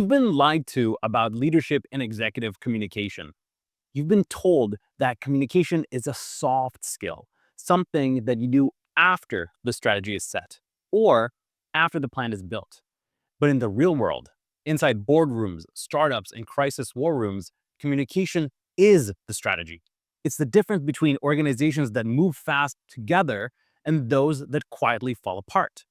You've been lied to about leadership and executive communication. You've been told that communication is a soft skill, something that you do after the strategy is set or after the plan is built. But in the real world, inside boardrooms, startups, and crisis war rooms, communication is the strategy. It's the difference between organizations that move fast together and those that quietly fall apart.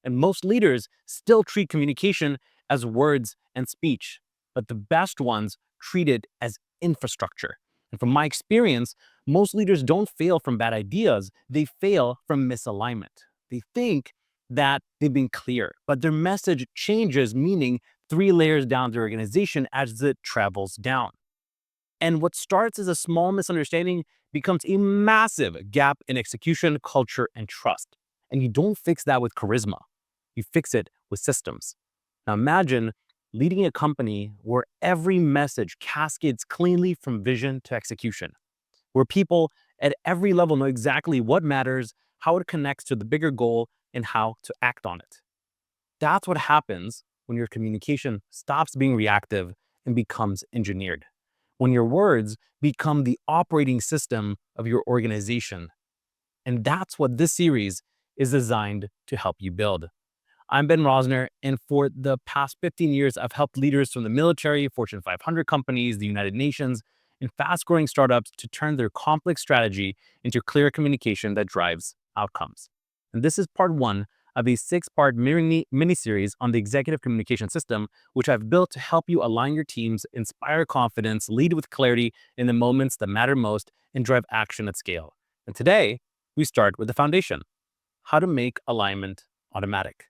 And most leaders still treat communication as words and speech, but the best ones treat it as infrastructure. And from my experience, most leaders don't fail from bad ideas, they fail from misalignment. They think that they've been clear, but their message changes meaning three layers down the organization as it travels down. And what starts as a small misunderstanding becomes a massive gap in execution, culture, and trust. And you don't fix that with charisma. You fix it with systems. Now imagine leading a company where every message cascades cleanly from vision to execution, where people at every level know exactly what matters, how it connects to the bigger goal, and how to act on it. That's what happens when your communication stops being reactive and becomes engineered. When your words become the operating system of your organization. And that's what this series is designed to help you build. I'm Ben Rosner, and for the past 15 years, I've helped leaders from the military, Fortune 500 companies, the United Nations, and fast-growing startups to turn their complex strategy into clear communication that drives outcomes. And this is part one of a six-part mini-series on the executive communication system, which I've built to help you align your teams, inspire confidence, lead with clarity in the moments that matter most, and drive action at scale. And today, we start with the foundation: how to make alignment automatic.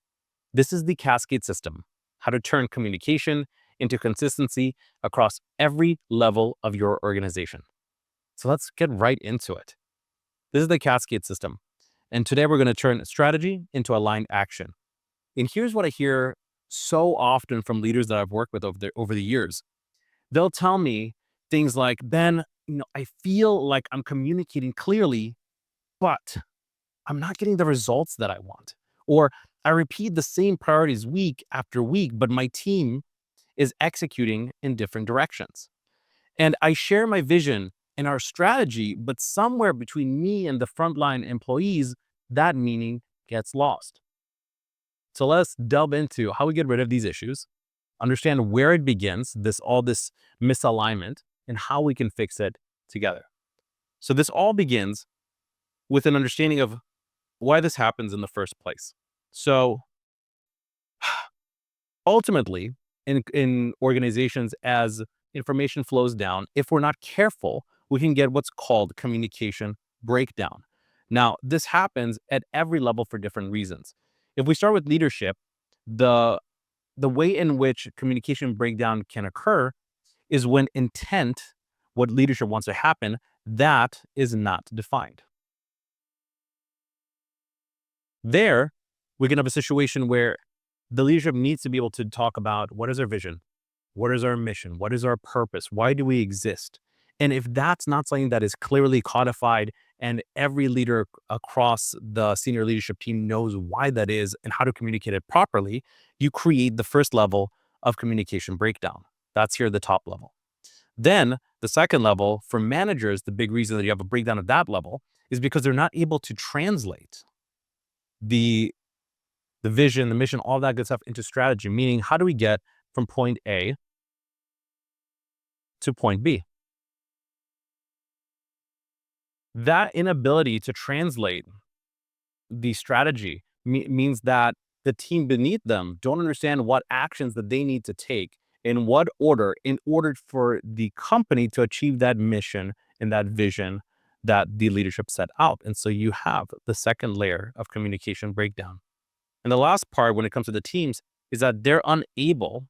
This is the cascade system: how to turn communication into consistency across every level of your organization. So let's get right into it. This is the cascade system. And today we're going to turn strategy into aligned action. And here's what I hear so often from leaders that I've worked with over the years. They'll tell me things like, Ben, I feel like I'm communicating clearly, but I'm not getting the results that I want. Or I repeat the same priorities week after week, but my team is executing in different directions. And I share my vision and our strategy, but somewhere between me and the frontline employees, that meaning gets lost. So let's delve into how we get rid of these issues, understand where it begins, all this misalignment, and how we can fix it together. So this all begins with an understanding of why this happens in the first place. So ultimately, in organizations, as information flows down, if we're not careful, we can get what's called communication breakdown. Now, this happens at every level for different reasons. If we start with leadership, the the way in which communication breakdown can occur is when intent, what leadership wants to happen, that is not defined. There, we can have a situation where the leadership needs to be able to talk about what is our vision, what is our mission, what is our purpose, why do we exist? And if that's not something that is clearly codified and every leader across the senior leadership team knows why that is and how to communicate it properly, you create the first level of communication breakdown. That's here at the top level. Then the second level, for managers, the big reason that you have a breakdown at that level is because they're not able to translate the the vision, the mission, all that good stuff into strategy, meaning how do we get from point A to point B? That inability to translate the strategy means that the team beneath them don't understand what actions that they need to take in what order in order for the company to achieve that mission and that vision that the leadership set out. And so you have the second layer of communication breakdown. And the last part when it comes to the teams is that they're unable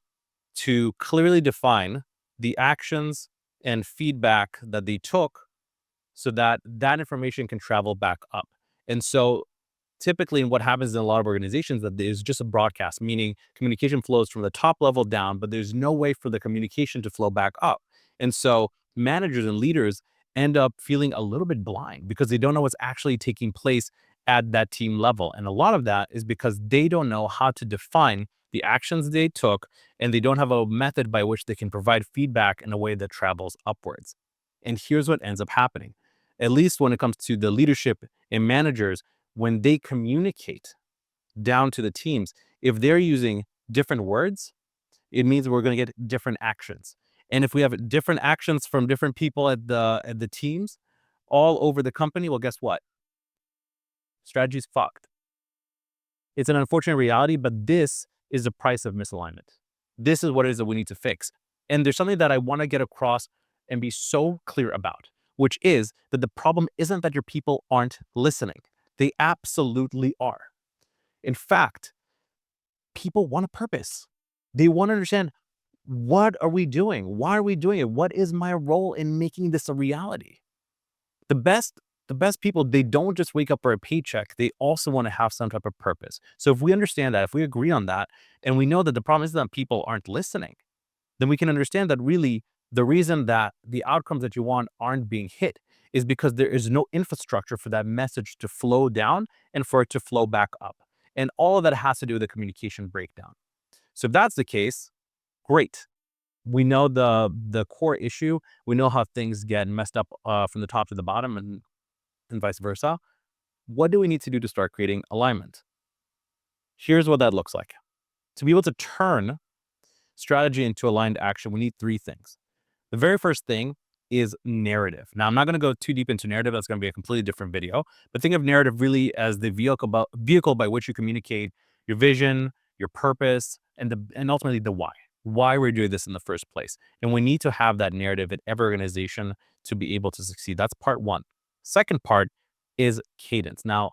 to clearly define the actions and feedback that they took so that that information can travel back up. And so typically what happens in a lot of organizations that there's just a broadcast, meaning communication flows from the top level down, but there's no way for the communication to flow back up. And so managers and leaders end up feeling a little bit blind because they don't know what's actually taking place at that team level. And a lot of that is because they don't know how to define the actions they took, and they don't have a method by which they can provide feedback in a way that travels upwards. And here's what ends up happening. At least when it comes to the leadership and managers, when they communicate down to the teams, if they're using different words, it means we're going to get different actions. And if we have different actions from different people at the teams all over the company, well, guess what? Strategy's fucked. It's an unfortunate reality, but this is the price of misalignment. This is what it is that we need to fix. And there's something that I want to get across and be so clear about, which is that the problem isn't that your people aren't listening. They absolutely are. In fact, people want a purpose. They want to understand, what are we doing? Why are we doing it? What is my role in making this a reality? The best the best people, they don't just wake up for a paycheck. They also want to have some type of purpose. So if we understand that, if we agree on that, and we know that the problem is that people aren't listening, then we can understand that really the reason that the outcomes that you want aren't being hit is because there is no infrastructure for that message to flow down and for it to flow back up. And all of that has to do with the communication breakdown. So if that's the case, great. We know the core issue. We know how things get messed up from the top to the bottom, and vice versa. What do we need to do to start creating alignment? Here's what that looks like. To be able to turn strategy into aligned action, we need three things. The very first thing is narrative. Now, I'm not going to go too deep into narrative. That's going to be a completely different video. But think of narrative really as the vehicle by which you communicate your vision, your purpose, and ultimately the why. Why we're doing this in the first place. And we need to have that narrative in every organization to be able to succeed. That's part one. Second part is cadence. Now,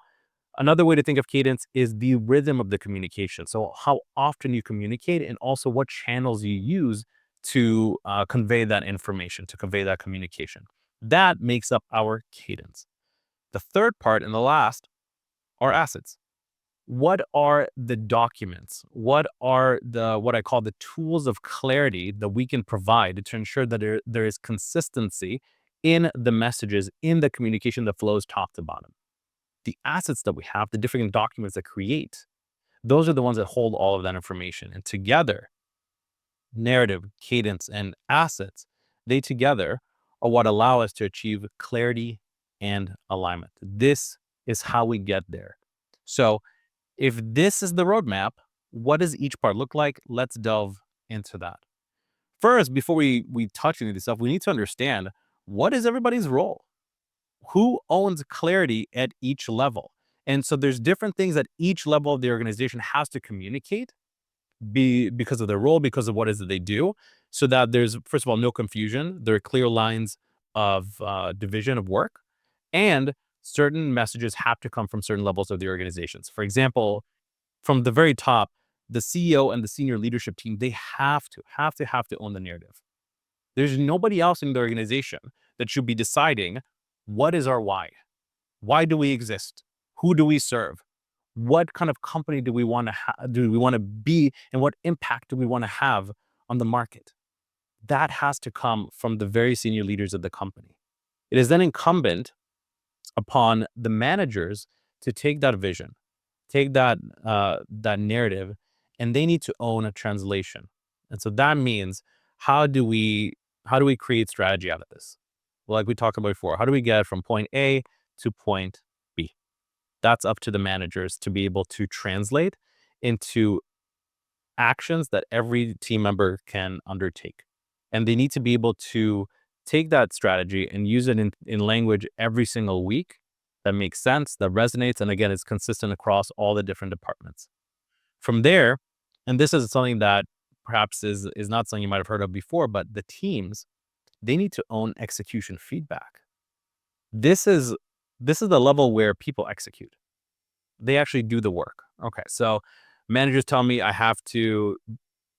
another way to think of cadence is the rhythm of the communication. So how often you communicate and also what channels you use to convey that information, to convey that communication. That makes up our cadence. The third part and the last are assets. What are the documents? What are what I call the tools of clarity that we can provide to ensure that there is consistency in the messages, in the communication that flows top to bottom? The assets that we have, the different documents that create, those are the ones that hold all of that information. And together, narrative, cadence, and assets, they together are what allow us to achieve clarity and alignment. This is how we get there. So if this is the roadmap, what does each part look like? Let's delve into that. First, before we touch any of this stuff, we need to understand, what is everybody's role? Who owns clarity at each level? And so there's different things that each level of the organization has to communicate because of their role, because of what is it they do, so that there's, first of all, no confusion. There are clear lines of division of work, and certain messages have to come from certain levels of the organizations. For example, from the very top, the CEO and the senior leadership team, they have to own the narrative. There's nobody else in the organization that should be deciding, what is our why? Why do we exist? Who do we serve? What kind of company do we want to be, and what impact do we want to have on the market? That has to come from the very senior leaders of the company. It is then incumbent upon the managers to take that vision, take that narrative, and they need to own a translation. And so that means, how do we create strategy out of this? Well, like we talked about before, how do we get from point A to point B? That's up to the managers to be able to translate into actions that every team member can undertake. And they need to be able to take that strategy and use it in language every single week that makes sense, that resonates, and again, is consistent across all the different departments. From there, and this is something that perhaps is not something you might have heard of before, but the teams, they need to own execution feedback. This is the level where people execute. They actually do the work. Okay, so managers tell me I have to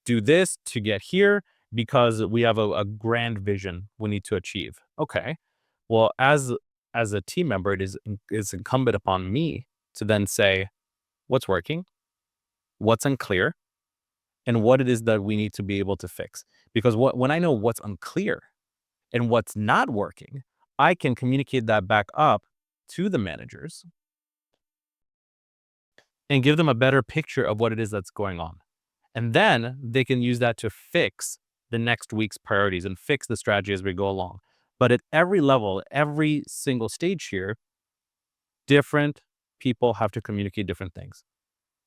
do this to get here because we have a grand vision we need to achieve. Okay, well, as a team member, it is incumbent upon me to then say what's working, what's unclear, and what it is that we need to be able to fix. Because when I know what's unclear and what's not working, I can communicate that back up to the managers and give them a better picture of what it is that's going on. And then they can use that to fix the next week's priorities and fix the strategy as we go along. But at every level, every single stage here, different people have to communicate different things.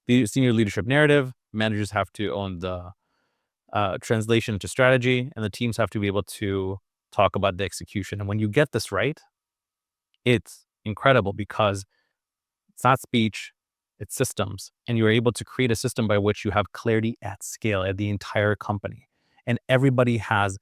The senior leadership narrative, managers have to own the translation to strategy, and the teams have to be able to talk about the execution. And when you get this right, it's incredible because it's not speech, it's systems. And you're able to create a system by which you have clarity at scale at the entire company. And everybody has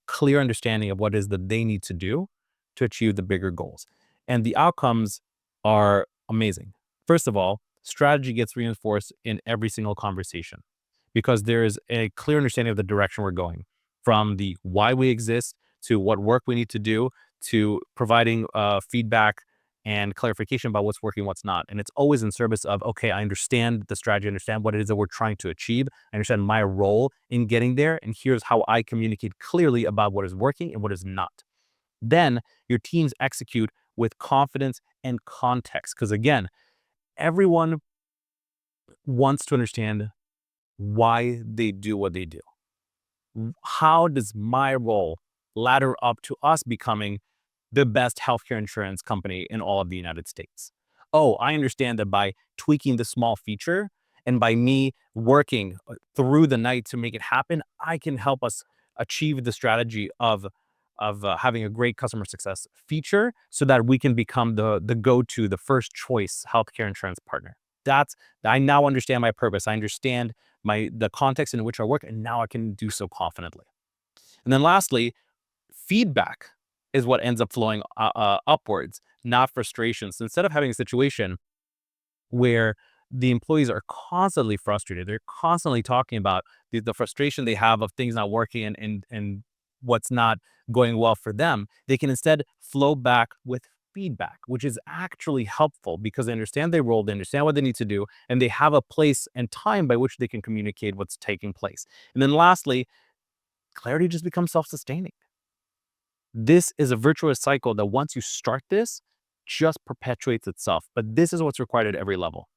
clear understanding of what it is that they need to do to achieve the bigger goals. And the outcomes are amazing. First of all, strategy gets reinforced in every single conversation because there is a clear understanding of the direction we're going, from the why we exist to what work we need to do to providing feedback and clarification about what's working, what's not. And it's always in service of, okay, I understand the strategy, I understand what it is that we're trying to achieve. I understand my role in getting there. And here's how I communicate clearly about what is working and what is not. Then your teams execute with confidence and context. Because again, everyone wants to understand why they do what they do. How does my role ladder up to us becoming the best healthcare insurance company in all of the United States? Oh, I understand that by tweaking the small feature and by me working through the night to make it happen, I can help us achieve the strategy of having a great customer success feature so that we can become the go-to, the first choice healthcare insurance partner. That's I now understand my purpose. I understand the context in which I work, and now I can do so confidently. And then lastly, feedback is what ends up flowing upwards, not frustrations. So instead of having a situation where the employees are constantly frustrated, they're constantly talking about the frustration they have of things not working and what's not going well for them, they can instead flow back with feedback, which is actually helpful because they understand their role, they understand what they need to do, and they have a place and time by which they can communicate what's taking place. And then lastly, clarity just becomes self-sustaining. This is a virtuous cycle that once you start this, just perpetuates itself. But this is what's required at every level.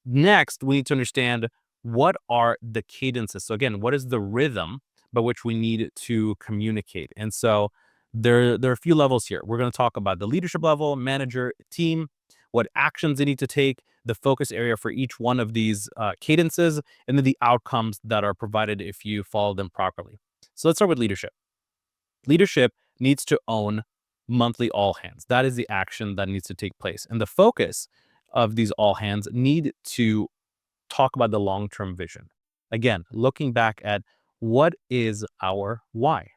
Next, we need to understand what are the cadences. So again, what is the rhythm by which we need to communicate? And so there are a few levels here. We're going to talk about the leadership level, manager, team, what actions they need to take, the focus area for each one of these cadences, and then the outcomes that are provided if you follow them properly. So let's start with leadership. Leadership needs to own monthly all hands. That is the action that needs to take place. And the focus of these all hands need to talk about the long-term vision. Again, looking back at what is our why?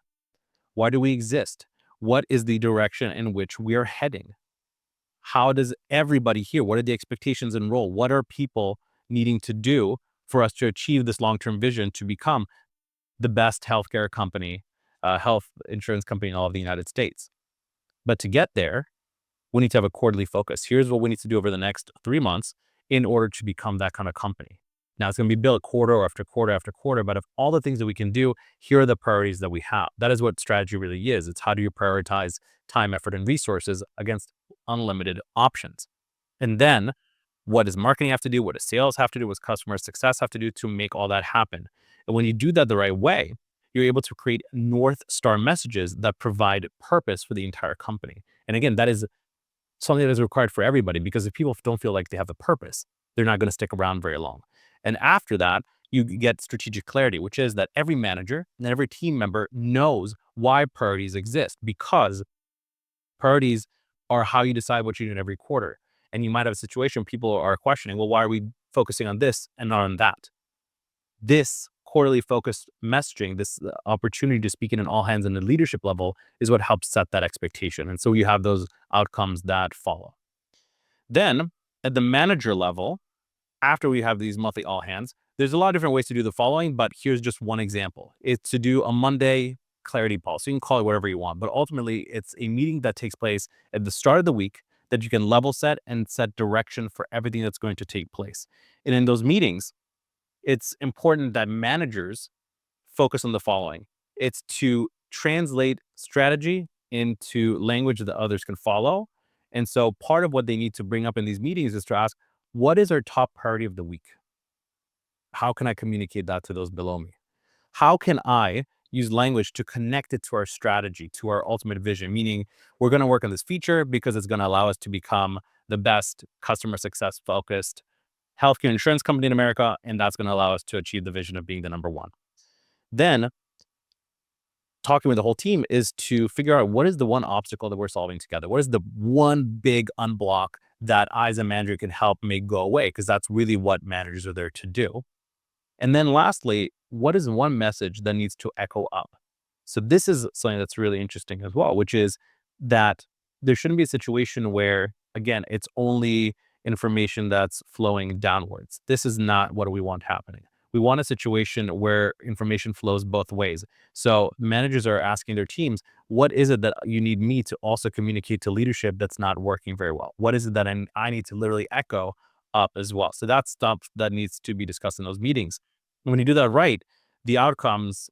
Why do we exist? What is the direction in which we are heading? How does everybody here, what are the expectations and role? What are people needing to do for us to achieve this long-term vision to become the best healthcare company, health insurance company in all of the United States? But to get there, we need to have a quarterly focus. Here's what we need to do over the next 3 months in order to become that kind of company. Now it's going to be built quarter after quarter after quarter, but of all the things that we can do, here are the priorities that we have. That is what strategy really is. It's how do you prioritize time, effort, and resources against unlimited options. And then what does marketing have to do? What does sales have to do? What does customer success have to do to make all that happen? And when you do that the right way, you're able to create North Star messages that provide purpose for the entire company. And again, that is something that is required for everybody because if people don't feel like they have a purpose, they're not going to stick around very long. And after that, you get strategic clarity, which is that every manager and every team member knows why priorities exist, because priorities are how you decide what you do in every quarter. And you might have a situation people are questioning, well, why are we focusing on this and not on that? This quarterly focused messaging, this opportunity to speak in an all hands and the leadership level is what helps set that expectation. And so you have those outcomes that follow. Then at the manager level, after we have these monthly all hands, there's a lot of different ways to do the following, but here's just one example. It's to do a Monday clarity call. So you can call it whatever you want, but ultimately it's a meeting that takes place at the start of the week that you can level set and set direction for everything that's going to take place. And in those meetings, it's important that managers focus on the following. It's to translate strategy into language that others can follow. And so part of what they need to bring up in these meetings is to ask, what is our top priority of the week? how can I communicate that to those below me? How can I use language to connect it to our strategy, to our ultimate vision? Meaning, we're going to work on this feature because it's going to allow us to become the best customer success focused healthcare insurance company in America. And that's going to allow us to achieve the vision of being the number one. Then, talking with the whole team is to figure out what is the one obstacle that we're solving together. What is the one big unblock that I, as a manager, can help make go away? Because that's really what managers are there to do. And then lastly, what is one message that needs to echo up? So this is something that's really interesting as well, which is that there shouldn't be a situation where, again, it's only information that's flowing downwards. This is not what we want happening. We want a situation where information flows both ways. So managers are asking their teams, what is it that you need me to also communicate to leadership that's not working very well? What is it that I need to literally echo up as well? So that's stuff that needs to be discussed in those meetings. And when you do that right, the outcomes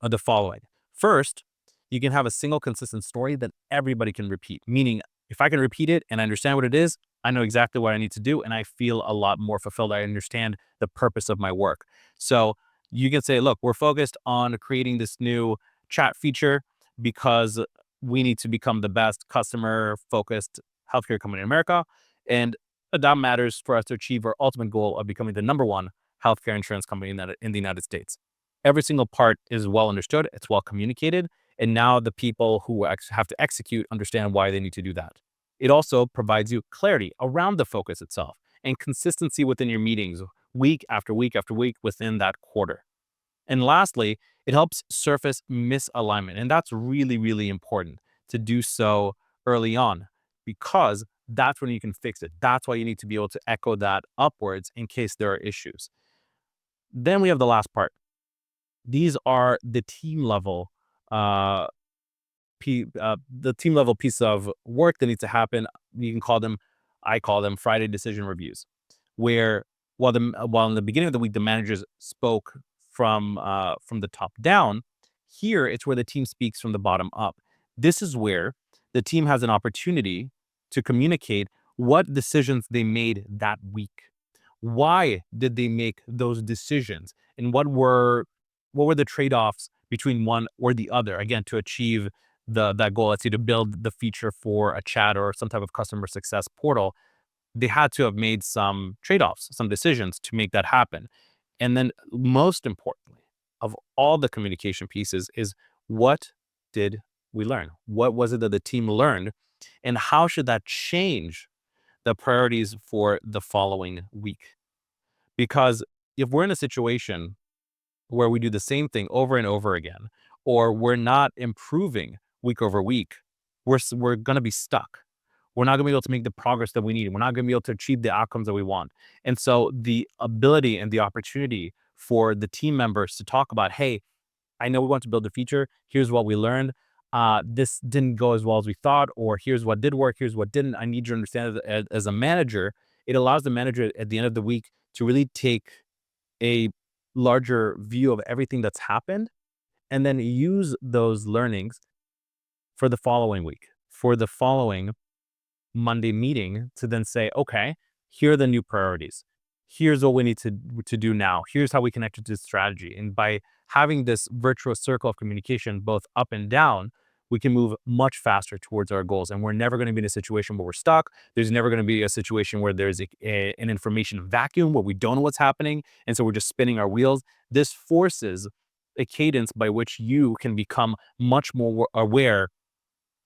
are the following. First, you can have a single consistent story that everybody can repeat. Meaning, if I can repeat it and I understand what it is, I know exactly what I need to do and I feel a lot more fulfilled. I understand the purpose of my work. So you can say, look, we're focused on creating this new chat feature because we need to become the best customer focused healthcare company in America. And that matters for us to achieve our ultimate goal of becoming the number one healthcare insurance company in the United States. Every single part is well understood, it's well communicated, and now the people who have to execute understand why they need to do that. It also provides you clarity around the focus itself and consistency within your meetings week after week after week within that quarter. And lastly, it helps surface misalignment. And that's really, really important to do so early on because that's when you can fix it. That's why you need to be able to echo that upwards in case there are issues. Then we have the last part. These are the team level uh, the team level piece of work that needs to happen. You can call them, I call them Friday decision reviews, where while in the beginning of the week the managers spoke from the top down, here it's where the team speaks from the bottom up. This is where the team has an opportunity to communicate what decisions they made that week. Why did they make those decisions, and what were the trade-offs between one or the other? Again, to achieve that goal, let's say to build the feature for a chat or some type of customer success portal, they had to have made some trade-offs, some decisions to make that happen. And then most importantly, of all the communication pieces is what did we learn? What was it that the team learned? And how should that change the priorities for the following week? Because if we're in a situation where we do the same thing over and over again, or we're not improving week over week, we're going to be stuck. We're not going to be able to make the progress that we need. We're not going to be able to achieve the outcomes that we want. And so the ability and the opportunity for the team members to talk about, hey, I know we want to build a feature. Here's what we learned. This didn't go as well as we thought, or here's what did work. Here's what didn't. I need you to understand as a manager. It allows the manager at the end of the week to really take a larger view of everything that's happened and then use those learnings for the following week, for the following Monday meeting to then say, okay, here are the new priorities. Here's what we need to do now. Here's how we connect it to strategy. And by having this virtuous circle of communication, both up and down, we can move much faster towards our goals. And we're never going to be in a situation where we're stuck. There's never going to be a situation where there's an information vacuum where we don't know what's happening. And so we're just spinning our wheels. This forces a cadence by which you can become much more aware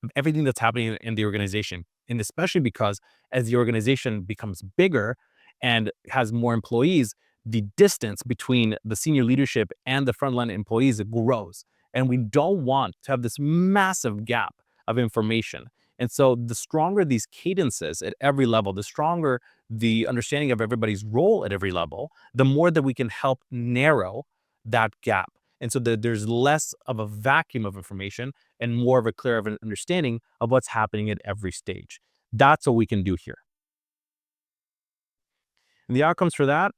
of everything that's happening in the organization. And especially because as the organization becomes bigger and has more employees, the distance between the senior leadership and the frontline employees grows. And we don't want to have this massive gap of information. And so the stronger these cadences at every level, the stronger the understanding of everybody's role at every level, the more that we can help narrow that gap. And so that there's less of a vacuum of information and more of a clear of an understanding of what's happening at every stage. That's what we can do here. And the outcomes for that,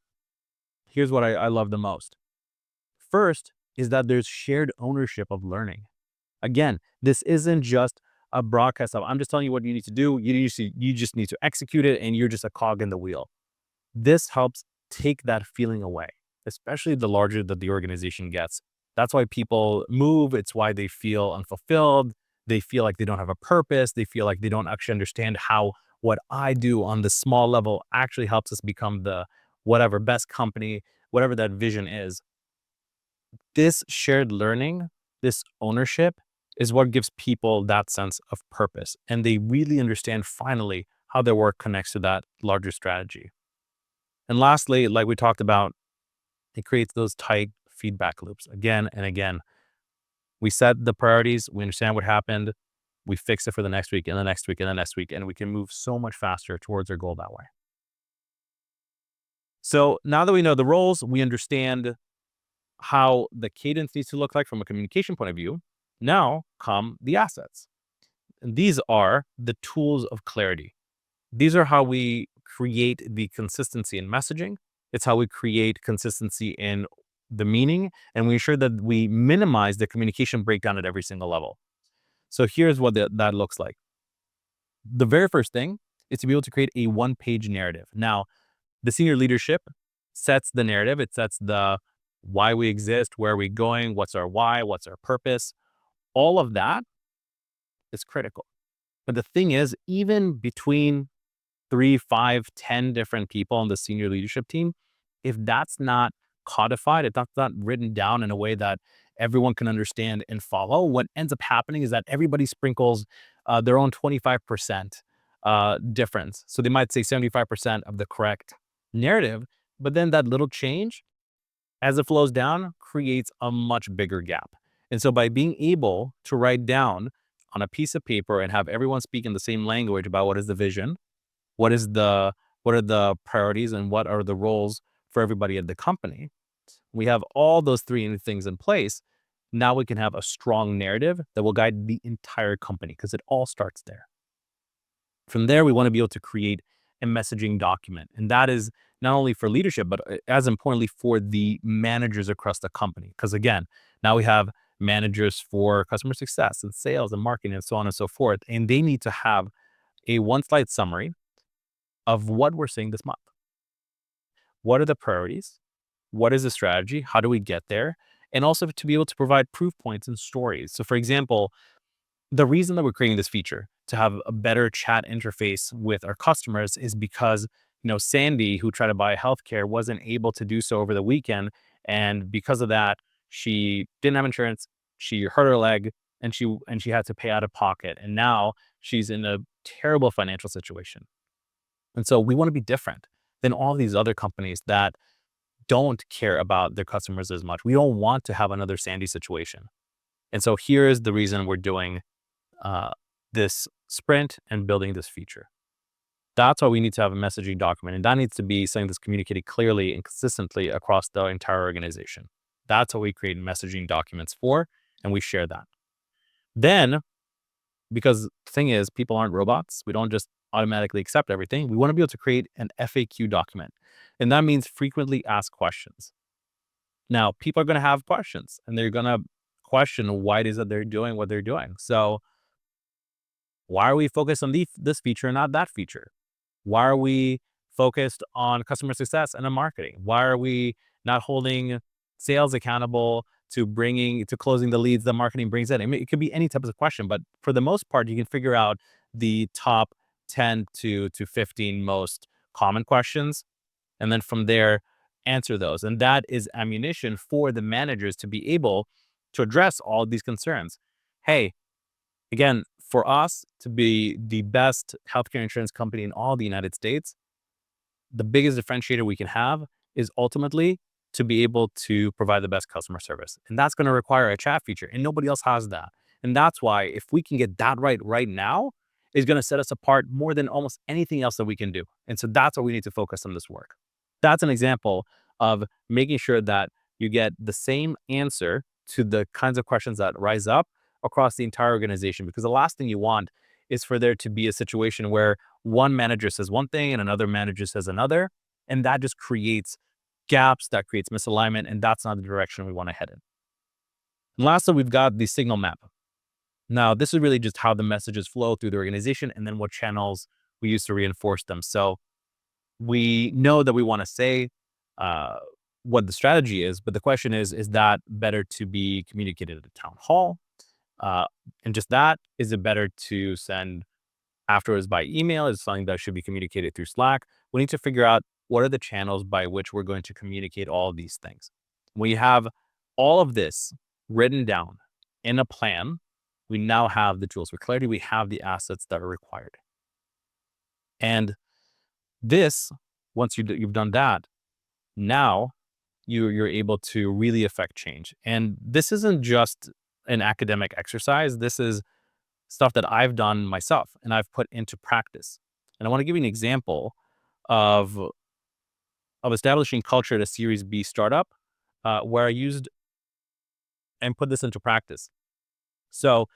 here's what I love the most. First is that there's shared ownership of learning. Again, this isn't just a broadcast of, I'm just telling you what you need to do. You just need to execute it and you're just a cog in the wheel. This helps take that feeling away. especially the larger that the organization gets. That's why people move. It's why they feel unfulfilled. They feel like they don't have a purpose. They feel like they don't actually understand how what I do on the small level actually helps us become the whatever best company, whatever that vision is. This shared learning, this ownership is what gives people that sense of purpose. And they really understand finally how their work connects to that larger strategy. And lastly, like we talked about, it creates those tight feedback loops again and again. We set the priorities, we understand what happened, we fix it for the next week and the next week and the next week, and we can move so much faster towards our goal that way. So now that we know the roles, we understand how the cadence needs to look like from a communication point of view. Now come the assets. And these are the tools of clarity. These are how we create the consistency in messaging. It's how we create consistency in the meaning, and we ensure that we minimize the communication breakdown at every single level. So here's what that looks like. The very first thing is to be able to create a one-page narrative. Now, the senior leadership sets the narrative. It sets the why we exist, where are we going, what's our why, what's our purpose. All of that is critical. But the thing is, even between 3, 5, 10 different people on the senior leadership team, if that's not codified, if that's not written down in a way that everyone can understand and follow, what ends up happening is that everybody sprinkles their own 25% difference. So they might say 75% of the correct narrative, but then that little change, as it flows down, creates a much bigger gap. And so by being able to write down on a piece of paper and have everyone speak in the same language about what is the vision, what is the what are the priorities and what are the roles for everybody at the company, we have all those three things in place. Now we can have a strong narrative that will guide the entire company because it all starts there. From there, we want to be able to create a messaging document. And that is not only for leadership, but as importantly for the managers across the company. Because again, now we have managers for customer success and sales and marketing and so on and so forth. And they need to have a one slide summary of what we're seeing this month. What are the priorities? What is the strategy? How do we get there? And also to be able to provide proof points and stories. So, for example, the reason that we're creating this feature to have a better chat interface with our customers is because, Sandy, who tried to buy healthcare, wasn't able to do so over the weekend. And because of that, she didn't have insurance. She hurt her leg and she had to pay out of pocket. And now she's in a terrible financial situation. And so we want to be different than all these other companies that don't care about their customers as much. We don't want to have another Sandy situation. And so here is the reason we're doing uh, this sprint and building this feature. That's why we need to have a messaging document. And that needs to be something that's communicated clearly and consistently across the entire organization. That's what we create messaging documents for, and we share that. Then, because the thing is, people aren't robots. We don't just automatically accept everything. We want to be able to create an FAQ document. And that means frequently asked questions. Now, people are going to have questions and they're going to question why it is that they're doing what they're doing. So, why are we focused on this feature and not that feature? Why are we focused on customer success and on marketing? Why are we not holding sales accountable to closing the leads that marketing brings in? I mean, it could be any type of question, but for the most part, you can figure out the top 10 to 15 most common questions. And then from there, answer those. And that is ammunition for the managers to be able to address all of these concerns. Hey, again, for us to be the best healthcare insurance company in all the United States, the biggest differentiator we can have is ultimately to be able to provide the best customer service. And that's going to require a chat feature, and nobody else has that. And that's why if we can get that right now, is going to set us apart more than almost anything else that we can do. And so that's what we need to focus on this work. That's an example of making sure that you get the same answer to the kinds of questions that rise up across the entire organization. Because the last thing you want is for there to be a situation where one manager says one thing and another manager says another. And that just creates gaps, that creates misalignment, and that's not the direction we want to head in. And lastly, we've got the signal map. Now, this is really just how the messages flow through the organization and then what channels we use to reinforce them. So we know that we want to say, uh, what the strategy is, but the question is that better to be communicated at a town hall? Uh, and just that, is it better to send afterwards by email? Is something that should be communicated through Slack? We need to figure out what are the channels by which we're going to communicate all of these things. When you have all of this written down in a plan, we now have the tools for clarity. We have the assets that are required. And this, once you've done that, now you're able to really affect change. And this isn't just an academic exercise. This is stuff that I've done myself and I've put into practice. And I want to give you an example of establishing culture at a Series B startup, where I used and put this into practice. So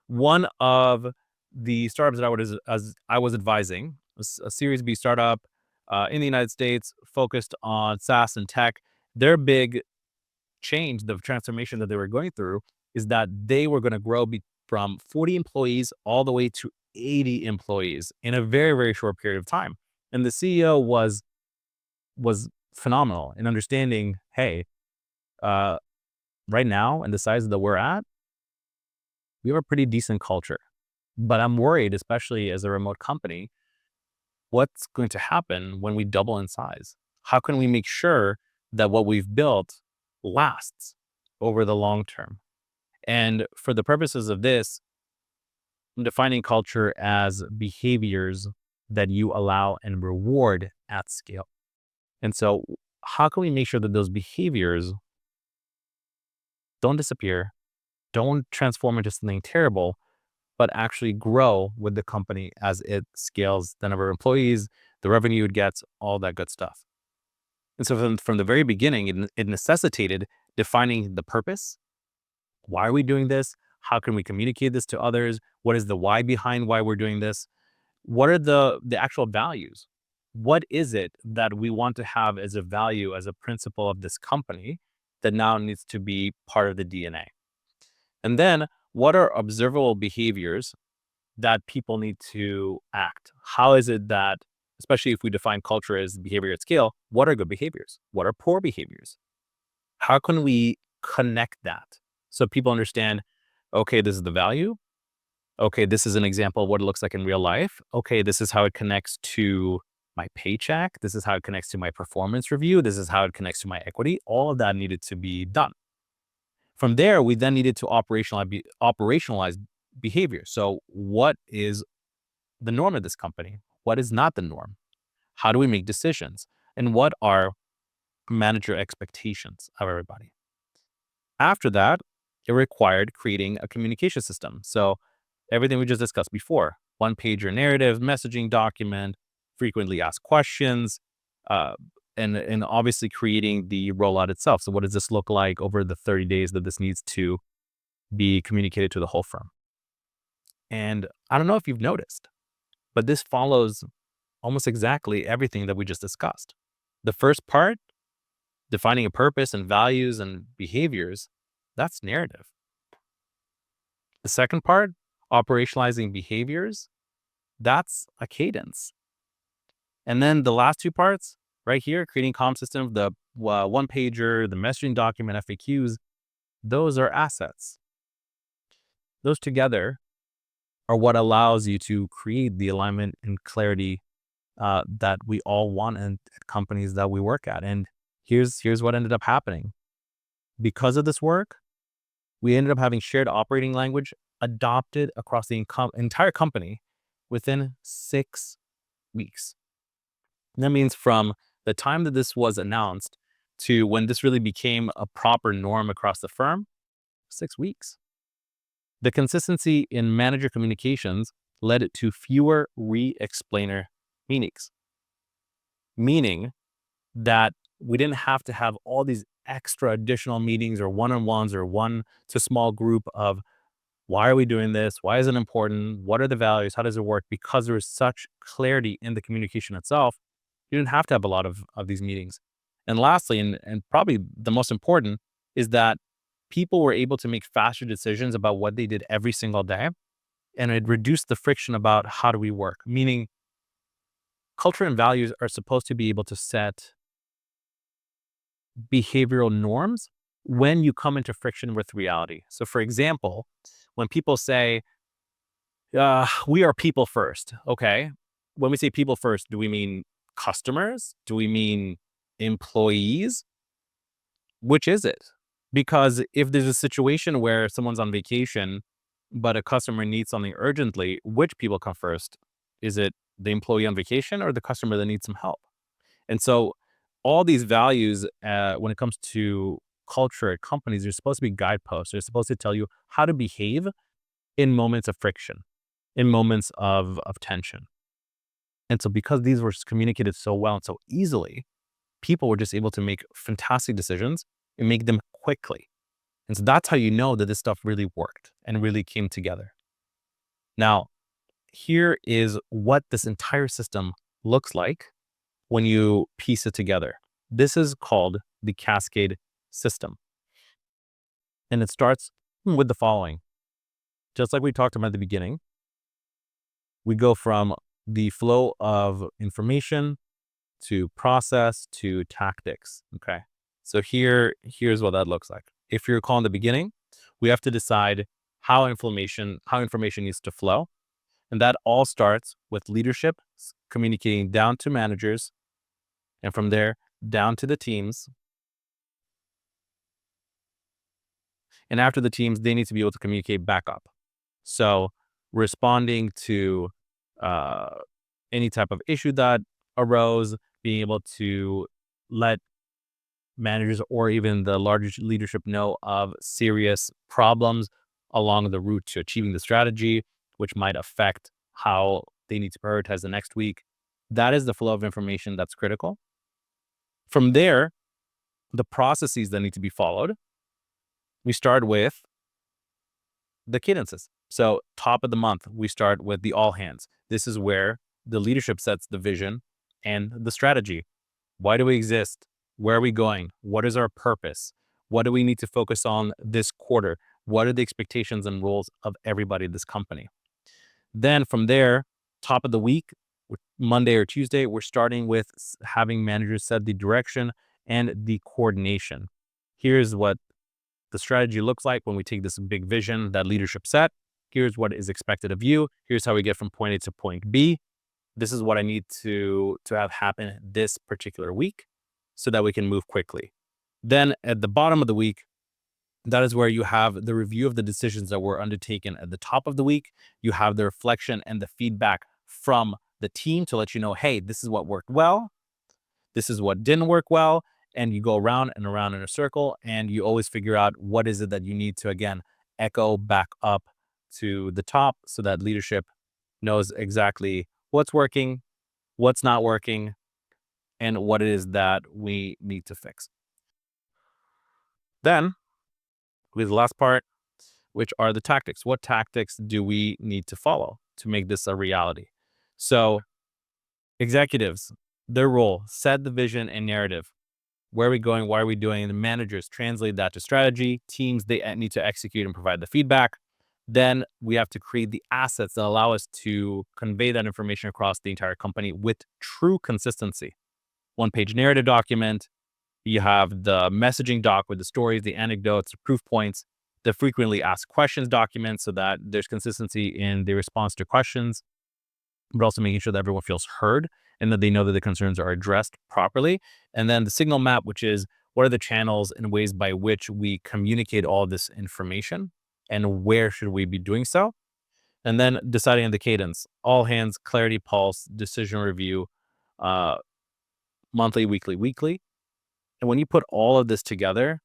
one of the startups that I was advising was a Series B startup in the United States, focused on SaaS and tech. Their big change, the transformation that they were going through, is that they were going to grow from 40 employees all the way to 80 employees in a very, very short period of time. And the CEO was phenomenal in understanding, hey, uh, right now and the size that we're at, we have a pretty decent culture. But I'm worried, especially as a remote company, what's going to happen when we double in size? How can we make sure that what we've built lasts over the long term? And for the purposes of this, I'm defining culture as behaviors that you allow and reward at scale. And so, how can we make sure that those behaviors don't disappear, don't transform into something terrible, but actually grow with the company as it scales the number of employees, the revenue it gets, all that good stuff? And so, from the very beginning, it necessitated defining the purpose. Why are we doing this? How can we communicate this to others? What is the why behind why we're doing this? What are the actual values? What is it that we want to have as a value, as a principle of this company that now needs to be part of the DNA? And then what are observable behaviors that people need to act? How is it that, especially if we define culture as behavior at scale, what are good behaviors? What are poor behaviors? How can we connect that so people understand, okay, this is the value. Okay, this is an example of what it looks like in real life. Okay, this is how it connects to my paycheck. This is how it connects to my performance review. This is how it connects to my equity. All of that needed to be done. From there, we then needed to operationalize behavior. So, what is the norm of this company? What is not the norm? How do we make decisions? And what are manager expectations of everybody? After that, it required creating a communication system. So, everything we just discussed before, one pager narrative, messaging document, frequently asked questions, uh, and obviously creating the rollout itself. So what does this look like over the 30 days that this needs to be communicated to the whole firm? And I don't know if you've noticed, but this follows almost exactly everything that we just discussed. The first part, defining a purpose and values and behaviors, that's narrative. The second part, operationalizing behaviors, that's a cadence. And then the last two parts right here, creating comm system, the one pager, the messaging document, FAQs, those are assets. Those together are what allows you to create the alignment and clarity that we all want in companies that we work at. And here's what ended up happening. Because of this work, we ended up having shared operating language adopted across the entire company within 6 weeks. And that means from the time that this was announced to when this really became a proper norm across the firm, 6 weeks. The consistency in manager communications led to fewer re-explainer meetings, meaning that we didn't have to have all these extra additional meetings or one-on-ones or one to small group of why are we doing this? Why is it important? What are the values? How does it work? Because there is such clarity in the communication itself, you didn't have to have a lot of these meetings. And lastly, and probably the most important, is that people were able to make faster decisions about what they did every single day. And it reduced the friction about how do we work, meaning culture and values are supposed to be able to set behavioral norms when you come into friction with reality. So, for example, when people say, we are people first. Okay. When we say people first, do we mean customers? Do we mean employees? Which is it? Because if there's a situation where someone's on vacation, but a customer needs something urgently, which people come first? Is it the employee on vacation or the customer that needs some help? And so, all these values, when it comes to culture at companies, they're supposed to be guideposts. They're supposed to tell you how to behave in moments of friction, in moments of tension. And so, because these were communicated so well and so easily, people were just able to make fantastic decisions and make them quickly. And so that's how you know that this stuff really worked and really came together. Now, here is what this entire system looks like when you piece it together. This is called the Cascade system. And it starts with the following. Just like we talked about at the beginning, we go from the flow of information to process to tactics. Okay. So here's what that looks like. If you recall in the beginning, we have to decide how information needs to flow. And that all starts with leadership communicating down to managers, and from there down to the teams. And after the teams, they need to be able to communicate back up. So responding to uh, any type of issue that arose, being able to let managers or even the larger leadership know of serious problems along the route to achieving the strategy, which might affect how they need to prioritize the next week. That is the flow of information that's critical. From there, the processes that need to be followed, we start with the cadences. So, top of the month, we start with the all hands. This is where the leadership sets the vision and the strategy. Why do we exist? Where are we going? What is our purpose? What do we need to focus on this quarter? What are the expectations and roles of everybody in this company? Then from there, top of the week, Monday or Tuesday, we're starting with having managers set the direction and the coordination. Here's what the strategy looks like when we take this big vision that leadership set. Here's what is expected of you. Here's how we get from point A to point B. This is what I need to have happen this particular week so that we can move quickly. Then at the bottom of the week, that is where you have the review of the decisions that were undertaken at the top of the week. You have the reflection and the feedback from the team to let you know, hey, this is what worked well. This is what didn't work well. And you go around and around in a circle, and you always figure out what is it that you need to, again, echo back up to the top so that leadership knows exactly what's working, what's not working, and what it is that we need to fix. Then, with the last part, which are the tactics. What tactics do we need to follow to make this a reality? So, executives, their role, set the vision and narrative. Where are we going? Why are we doing? And the managers translate that to strategy. Teams, they need to execute and provide the feedback. Then we have to create the assets that allow us to convey that information across the entire company with true consistency. One-page narrative document. You have the messaging doc with the stories, the anecdotes, the proof points, the frequently asked questions document so that there's consistency in the response to questions, but also making sure that everyone feels heard and that they know that the concerns are addressed properly. And then the signal map, which is what are the channels and ways by which we communicate all this information and where should we be doing so? And then deciding on the cadence, all hands, clarity, pulse, decision review, uh, monthly, weekly. And when you put all of this together,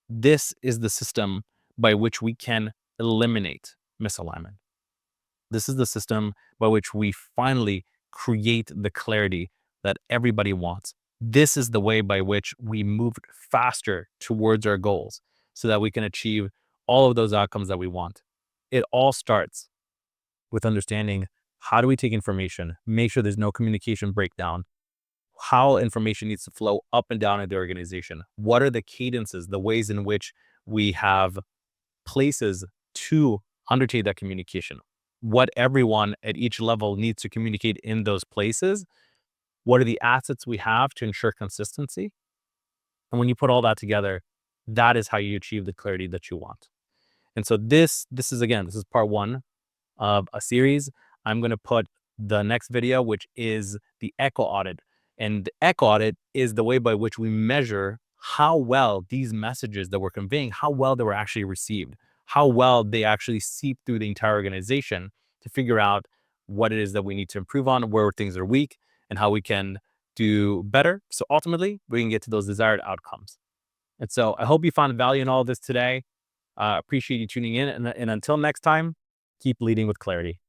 this is the system by which we can eliminate misalignment. This is the system by which we finally create the clarity that everybody wants. This is the way by which we move faster towards our goals so that we can achieve all of those outcomes that we want. It all starts with understanding how do we take information, make sure there's no communication breakdown, how information needs to flow up and down in the organization. What are the cadences, the ways in which we have places to undertake that communication? What everyone at each level needs to communicate in those places? What are the assets we have to ensure consistency? And when you put all that together, that is how you achieve the clarity that you want. And so this is again, this is part one of a series. I'm going to put the next video, which is the echo audit. And the echo audit is the way by which we measure how well these messages that we're conveying, how well they were actually received, how well they actually seep through the entire organization to figure out what it is that we need to improve on, where things are weak, and how we can do better. So ultimately, we can get to those desired outcomes. And so I hope you found value in all of this today. Appreciate you tuning in. And until next time, keep leading with clarity.